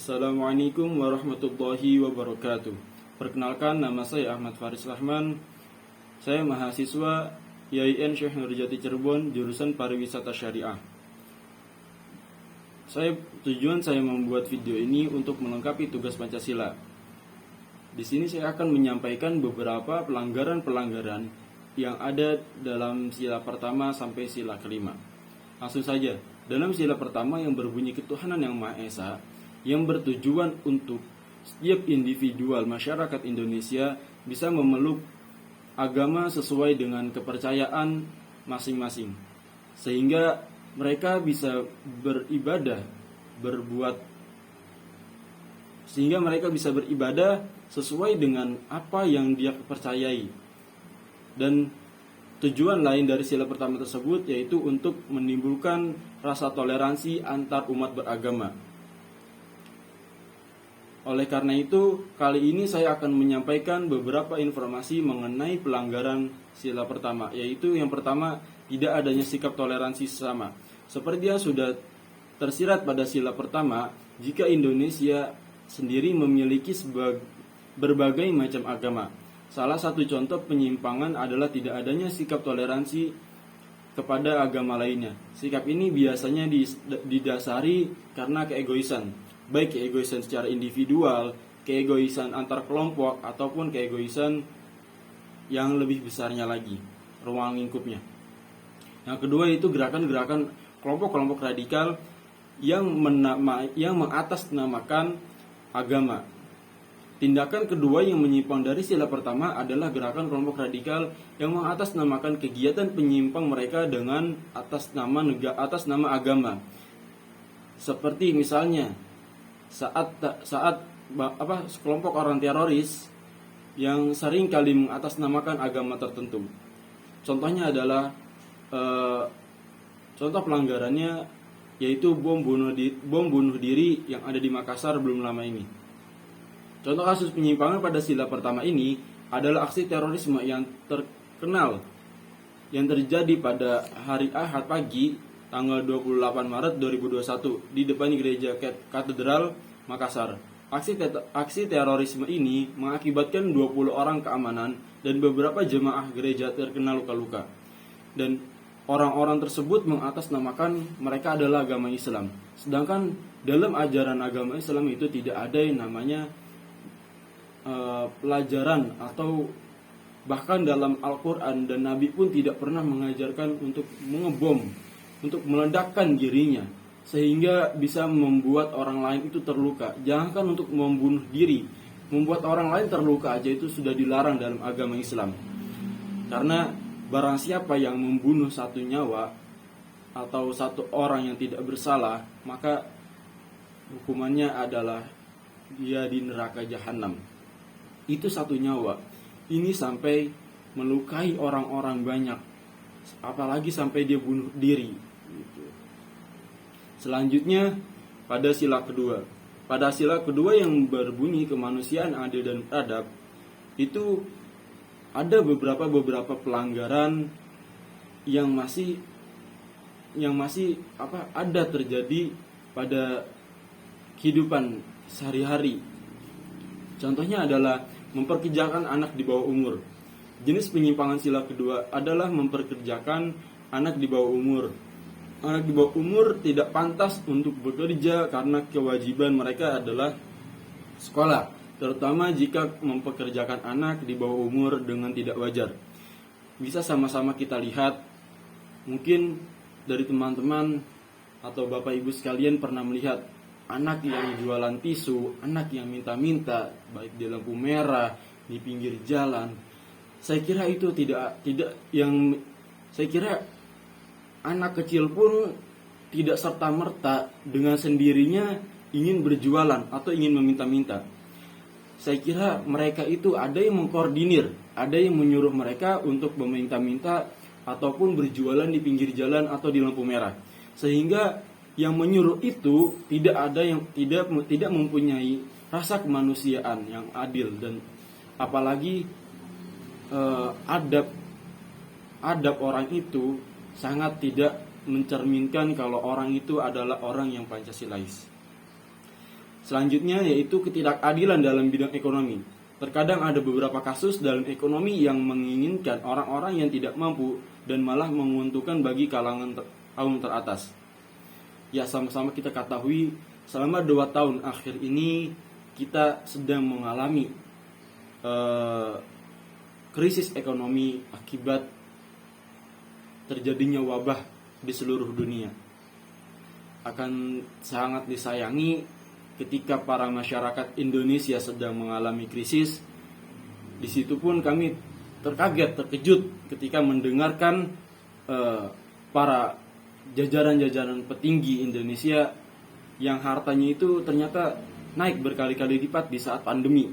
Assalamualaikum warahmatullahi wabarakatuh. Perkenalkan, nama saya Ahmad Faris Rahman. Saya mahasiswa IAIN Syekh Nurjati Cirebon, jurusan Pariwisata Syariah. Tujuan saya membuat video ini untuk melengkapi tugas Pancasila. Di sini saya akan menyampaikan beberapa pelanggaran-pelanggaran yang ada dalam sila pertama sampai sila kelima. Langsung saja, dalam sila pertama yang berbunyi ketuhanan yang Maha Esa, yang bertujuan untuk setiap individual masyarakat Indonesia bisa memeluk agama sesuai dengan kepercayaan masing-masing, sehingga mereka bisa beribadah sesuai dengan apa yang dia percayai. Dan tujuan lain dari sila pertama tersebut yaitu untuk menimbulkan rasa toleransi antar umat beragama. Oleh karena itu, kali ini saya akan menyampaikan beberapa informasi mengenai pelanggaran sila pertama, yaitu yang pertama, tidak adanya sikap toleransi sesama. Seperti yang sudah tersirat pada sila pertama, jika Indonesia sendiri memiliki berbagai macam agama. Salah satu contoh penyimpangan adalah tidak adanya sikap toleransi kepada agama lainnya. Sikap ini biasanya didasari karena keegoisan, baik keegoisan secara individual, keegoisan antar kelompok, ataupun keegoisan yang lebih besarnya lagi, ruang lingkupnya. Yang kedua itu gerakan-gerakan kelompok-kelompok radikal yang mengatasnamakan agama. Tindakan kedua yang menyimpang dari sila pertama adalah gerakan kelompok radikal yang mengatasnamakan kegiatan penyimpang mereka dengan atas nama agama. Seperti misalnya saat kelompok orang teroris yang sering kali mengatasnamakan agama tertentu. Contohnya adalah contoh pelanggarannya yaitu bom bunuh diri yang ada di Makassar belum lama ini. Contoh kasus penyimpangan pada sila pertama ini adalah aksi terorisme yang terkenal yang terjadi pada hari Ahad pagi tanggal 28 Maret 2021 di depan gereja Katedral Makassar. Aksi terorisme ini mengakibatkan 20 orang keamanan dan beberapa jemaah gereja terkena luka-luka. Dan orang-orang tersebut mengatasnamakan mereka adalah agama Islam. Sedangkan dalam ajaran agama Islam itu tidak ada yang namanya pelajaran, atau bahkan dalam Al-Quran dan Nabi pun tidak pernah mengajarkan untuk mengebom, untuk meledakkan dirinya sehingga bisa membuat orang lain itu terluka. Jangankan untuk membunuh diri, membuat orang lain terluka aja itu sudah dilarang dalam agama Islam. Karena barang siapa yang membunuh satu nyawa atau satu orang yang tidak bersalah, maka hukumannya adalah dia di neraka jahanam. Itu satu nyawa. Ini sampai melukai orang-orang banyak, apalagi sampai dia bunuh diri. Selanjutnya pada sila kedua. Pada sila kedua yang berbunyi kemanusiaan, adil dan beradab, itu ada beberapa pelanggaran yang masih ada terjadi pada kehidupan sehari-hari. Contohnya adalah memperkerjakan anak di bawah umur. Jenis penyimpangan sila kedua adalah memperkerjakan anak di bawah umur. Anak di bawah umur tidak pantas untuk bekerja karena kewajiban mereka adalah sekolah, terutama jika mempekerjakan anak di bawah umur dengan tidak wajar. Bisa sama-sama kita lihat, mungkin dari teman-teman atau bapak ibu sekalian pernah melihat anak yang jualan tisu, anak yang minta-minta, baik di lampu merah, di pinggir jalan. Saya kira itu saya kira anak kecil pun tidak serta-merta dengan sendirinya ingin berjualan atau ingin meminta-minta. Saya kira mereka itu ada yang mengkoordinir, ada yang menyuruh mereka untuk meminta-minta ataupun berjualan di pinggir jalan atau di lampu merah. Sehingga yang menyuruh itu tidak mempunyai rasa kemanusiaan yang adil, dan apalagi adab orang itu sangat tidak mencerminkan kalau orang itu adalah orang yang Pancasilais. Selanjutnya yaitu ketidakadilan dalam bidang ekonomi. Terkadang ada beberapa kasus dalam ekonomi yang menginginkan orang-orang yang tidak mampu dan malah menguntungkan bagi kalangan kaum teratas. Ya, sama-sama kita ketahui selama 2 tahun akhir ini kita sedang mengalami krisis ekonomi akibat terjadinya wabah di seluruh dunia. Akan sangat disayangi ketika para masyarakat Indonesia sedang mengalami krisis. Di situ pun kami terkejut ketika mendengarkan para jajaran-jajaran petinggi Indonesia yang hartanya itu ternyata naik berkali-kali lipat di saat pandemi.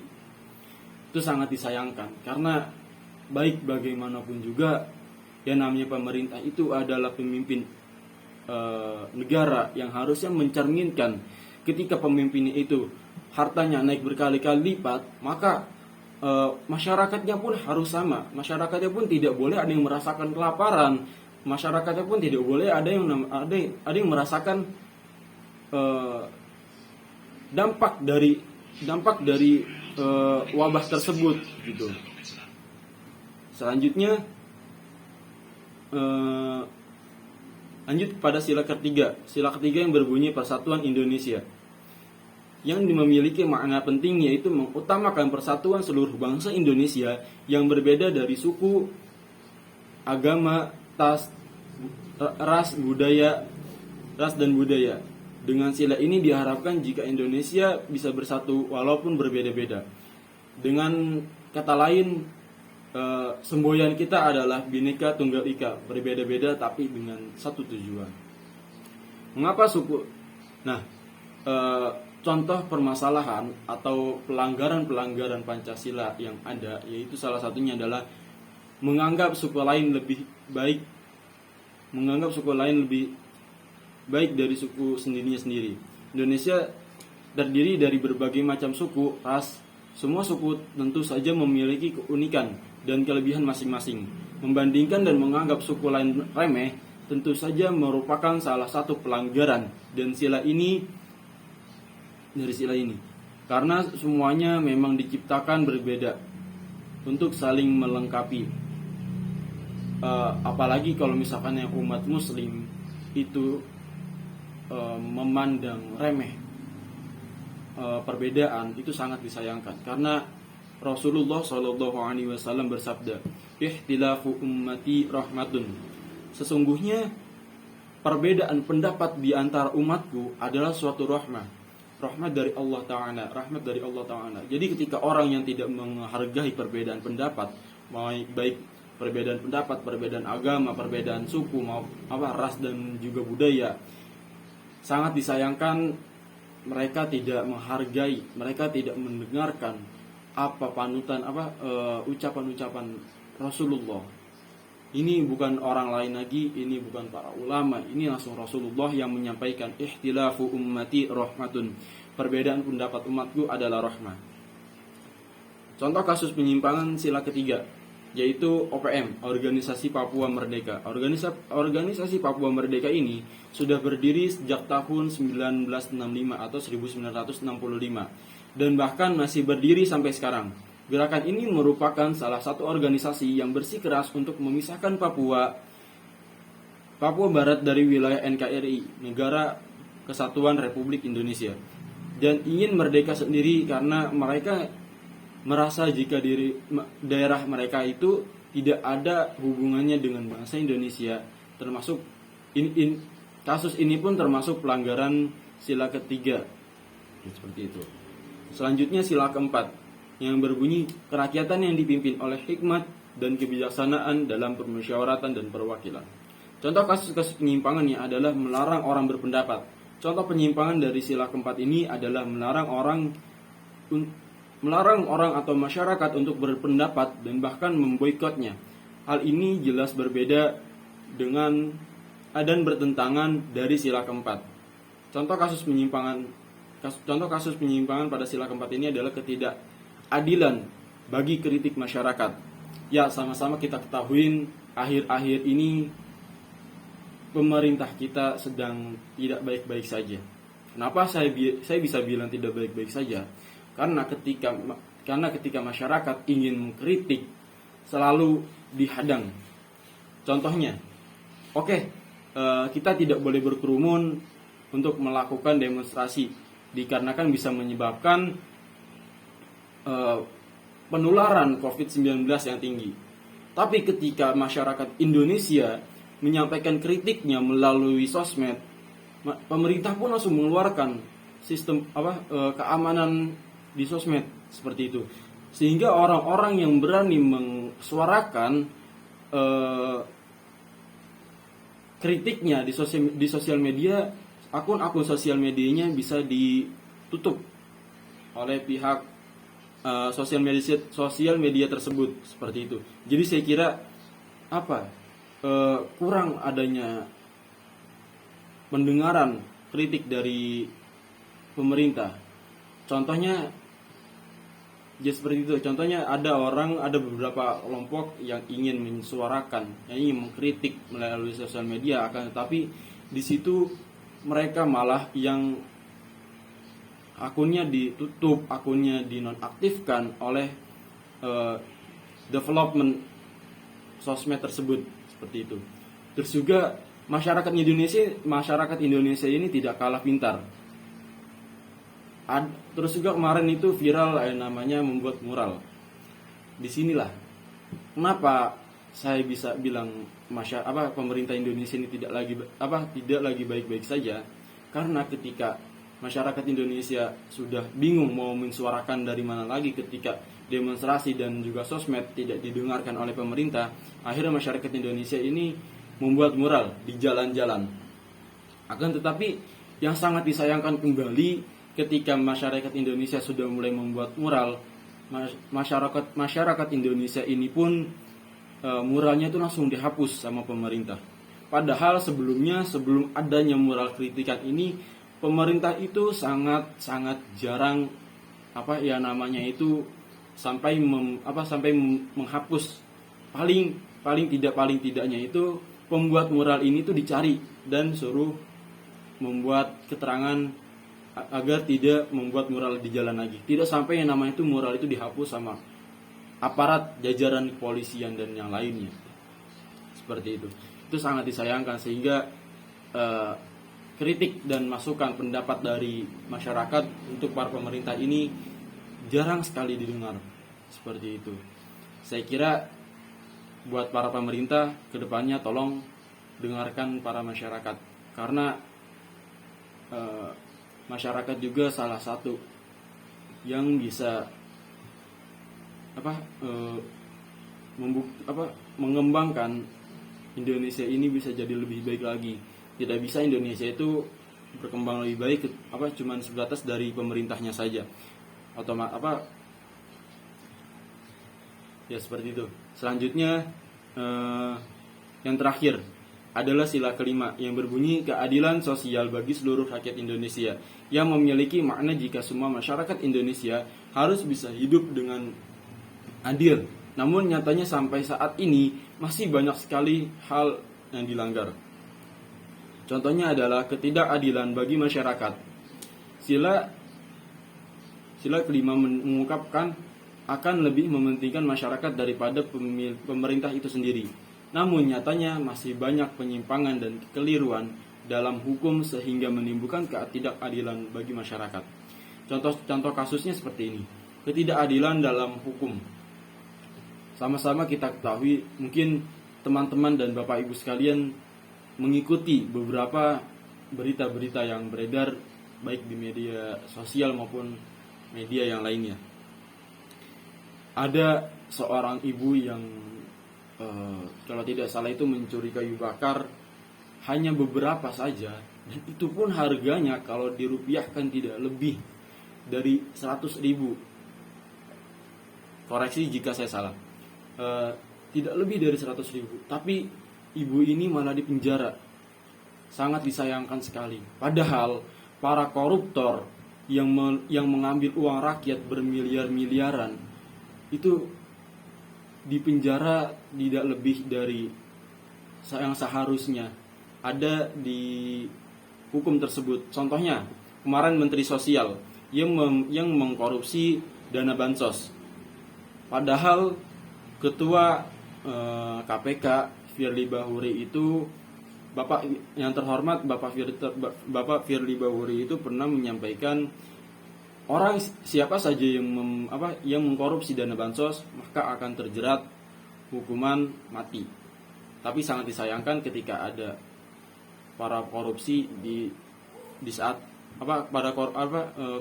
Itu sangat disayangkan, karena baik bagaimanapun juga yang namanya pemerintah itu adalah pemimpin negara yang harusnya mencerminkan ketika pemimpinnya itu hartanya naik berkali-kali lipat, maka masyarakatnya pun harus sama. Masyarakatnya pun tidak boleh ada yang merasakan kelaparan. Masyarakatnya pun tidak boleh ada yang merasakan dampak dari wabah tersebut gitu. Selanjutnya lanjut pada sila ketiga. Sila ketiga yang berbunyi Persatuan Indonesia, yang memiliki makna penting, yaitu mengutamakan persatuan seluruh bangsa Indonesia yang berbeda dari suku, agama, ras dan budaya. Dengan sila ini diharapkan jika Indonesia bisa bersatu walaupun berbeda-beda. Dengan kata lain, semboyan kita adalah Bhinneka Tunggal Ika, berbeda-beda tapi dengan satu tujuan. Mengapa suku? Nah, contoh permasalahan atau pelanggaran Pancasila yang ada, yaitu salah satunya adalah menganggap suku lain lebih baik dari suku sendiri. Indonesia terdiri dari berbagai macam suku, ras. Semua suku tentu saja memiliki keunikan dan kelebihan masing-masing. Membandingkan dan menganggap suku lain remeh tentu saja merupakan salah satu pelanggaran dari sila ini. Karena semuanya memang diciptakan berbeda untuk saling melengkapi. Apalagi kalau misalkan yang umat muslim itu memandang remeh perbedaan, itu sangat disayangkan, karena Rasulullah SAW bersabda, "Ikhtilafu ummati rahmatun." Sesungguhnya perbedaan pendapat di antara umatku adalah suatu rahmat dari Allah Ta'ala. Jadi ketika orang yang tidak menghargai perbedaan pendapat, baik perbedaan pendapat, perbedaan agama, perbedaan suku, ras dan juga budaya, sangat disayangkan mereka tidak menghargai, mereka tidak mendengarkan ucapan-ucapan Rasulullah. Ini bukan orang lain lagi, ini bukan para ulama, ini langsung Rasulullah yang menyampaikan, "Ikhtilafu ummati rahmatun." Perbedaan pendapat umatku adalah rahmat. Contoh kasus penyimpangan sila ketiga, yaitu OPM, Organisasi Papua Merdeka. Organisasi Papua Merdeka ini sudah berdiri sejak tahun 1965 atau 1965 dan bahkan masih berdiri sampai sekarang. Gerakan ini merupakan salah satu organisasi yang bersikeras untuk memisahkan Papua Barat dari wilayah NKRI, Negara Kesatuan Republik Indonesia, dan ingin merdeka sendiri karena mereka merasa jika daerah mereka itu tidak ada hubungannya dengan bangsa Indonesia. Termasuk kasus ini pun termasuk pelanggaran sila ketiga. Seperti itu. Selanjutnya sila keempat, yang berbunyi kerakyatan yang dipimpin oleh hikmat dan kebijaksanaan dalam permusyawaratan dan perwakilan. Contoh kasus-kasus penyimpangannya adalah melarang orang berpendapat. Contoh penyimpangan dari sila keempat ini adalah melarang orang atau masyarakat untuk berpendapat dan bahkan memboikotnya. Hal ini jelas berbeda dengan dan bertentangan dari sila keempat. Contoh kasus penyimpangan pada sila keempat ini adalah ketidakadilan bagi kritik masyarakat. Ya, sama-sama kita ketahui akhir-akhir ini pemerintah kita sedang tidak baik-baik saja. Kenapa saya bisa bilang tidak baik-baik saja? Karena ketika masyarakat ingin mengkritik selalu dihadang. Contohnya, kita tidak boleh berkerumun untuk melakukan demonstrasi dikarenakan bisa menyebabkan penularan COVID-19 yang tinggi. Tapi ketika masyarakat Indonesia menyampaikan kritiknya melalui sosmed, pemerintah pun langsung mengeluarkan sistem keamanan di sosmed seperti itu. Sehingga orang-orang yang berani mensuarakan kritiknya di sosial media, akun-akun sosial medianya bisa ditutup oleh pihak sosial media tersebut seperti itu. Jadi saya kira kurang adanya pendengaran kritik dari pemerintah. Contohnya seperti itu. Contohnya ada beberapa kelompok yang ingin mensuarakan, yang ingin mengkritik melalui sosial media, akan tetapi di situ mereka malah yang akunnya ditutup, akunnya dinonaktifkan oleh development sosmed tersebut seperti itu. Terus juga masyarakat Indonesia ini tidak kalah pintar. Terus juga kemarin itu viral namanya membuat mural. Disinilah kenapa saya bisa bilang pemerintah Indonesia ini tidak lagi baik-baik saja, karena ketika masyarakat Indonesia sudah bingung mau mensuarakan dari mana lagi ketika demonstrasi dan juga sosmed tidak didengarkan oleh pemerintah, akhirnya masyarakat Indonesia ini membuat mural di jalan-jalan. Akan tetapi yang sangat disayangkan kembali, ketika masyarakat Indonesia sudah mulai membuat mural, masyarakat Indonesia ini pun muralnya itu langsung dihapus sama pemerintah. Padahal sebelum adanya mural kritikan ini, pemerintah itu sangat jarang sampai menghapus. Paling tidaknya itu pembuat mural ini tuh dicari dan suruh membuat keterangan agar tidak membuat mural di jalan lagi. Tidak sampai yang namanya itu mural itu dihapus sama aparat jajaran kepolisian dan yang lainnya. Seperti itu. Itu sangat disayangkan, sehingga kritik dan masukan pendapat dari masyarakat untuk para pemerintah ini jarang sekali didengar. Seperti itu. Saya kira buat para pemerintah kedepannya tolong dengarkan para masyarakat, karena masyarakat juga salah satu yang bisa mengembangkan Indonesia ini bisa jadi lebih baik lagi. Tidak bisa Indonesia itu berkembang lebih baik cuman sebatas dari pemerintahnya saja. Ya seperti itu. Selanjutnya yang terakhir adalah sila kelima yang berbunyi keadilan sosial bagi seluruh rakyat Indonesia, yang memiliki makna jika semua masyarakat Indonesia harus bisa hidup dengan adil. Namun nyatanya sampai saat ini masih banyak sekali hal yang dilanggar. Contohnya adalah ketidakadilan bagi masyarakat. Sila kelima mengungkapkan akan lebih mementingkan masyarakat daripada pemerintah itu sendiri. Namun nyatanya masih banyak penyimpangan dan kekeliruan dalam hukum sehingga menimbulkan ketidakadilan bagi masyarakat. Contoh kasusnya seperti ini. Ketidakadilan dalam hukum. Sama-sama kita ketahui, mungkin teman-teman dan Bapak Ibu sekalian mengikuti beberapa berita-berita yang beredar baik di media sosial maupun media yang lainnya. Ada seorang ibu yang kalau tidak salah itu mencuri kayu bakar hanya beberapa saja, dan itu pun harganya kalau dirupiahkan tidak lebih dari 100.000. Koreksi jika saya salah. Tidak lebih dari 100.000, tapi ibu ini malah dipenjara. Sangat disayangkan sekali. Padahal para koruptor yang mengambil uang rakyat bermiliar-miliaran itu dipenjara tidak lebih dari yang seharusnya ada di hukum tersebut. Contohnya kemarin Menteri Sosial yang mengkorupsi dana bansos. Padahal Ketua KPK Firly Bahuri itu, Bapak yang terhormat Bapak Firly Bahuri itu pernah menyampaikan orang siapa saja yang mengkorupsi dana bansos maka akan terjerat hukuman mati. Tapi sangat disayangkan ketika ada para korupsi di saat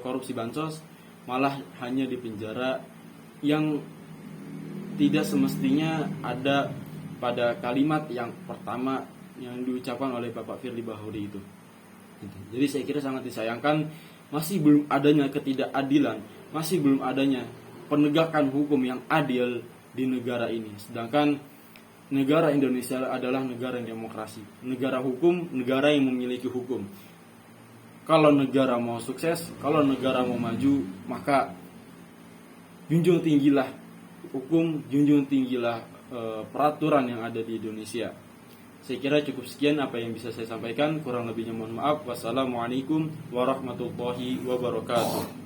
korupsi bansos malah hanya di penjara yang tidak semestinya ada pada kalimat yang pertama yang diucapkan oleh Bapak Firly Bahuri itu. Jadi saya kira sangat disayangkan masih belum adanya ketidakadilan, masih belum adanya penegakan hukum yang adil di negara ini. Sedangkan negara Indonesia adalah negara yang demokrasi, negara hukum, negara yang memiliki hukum. Kalau negara mau sukses, kalau negara mau maju, maka junjung tinggilah hukum, junjung tinggilah peraturan yang ada di Indonesia. Saya kira cukup sekian apa yang bisa saya sampaikan, kurang lebihnya mohon maaf. Wassalamualaikum warahmatullahi wabarakatuh.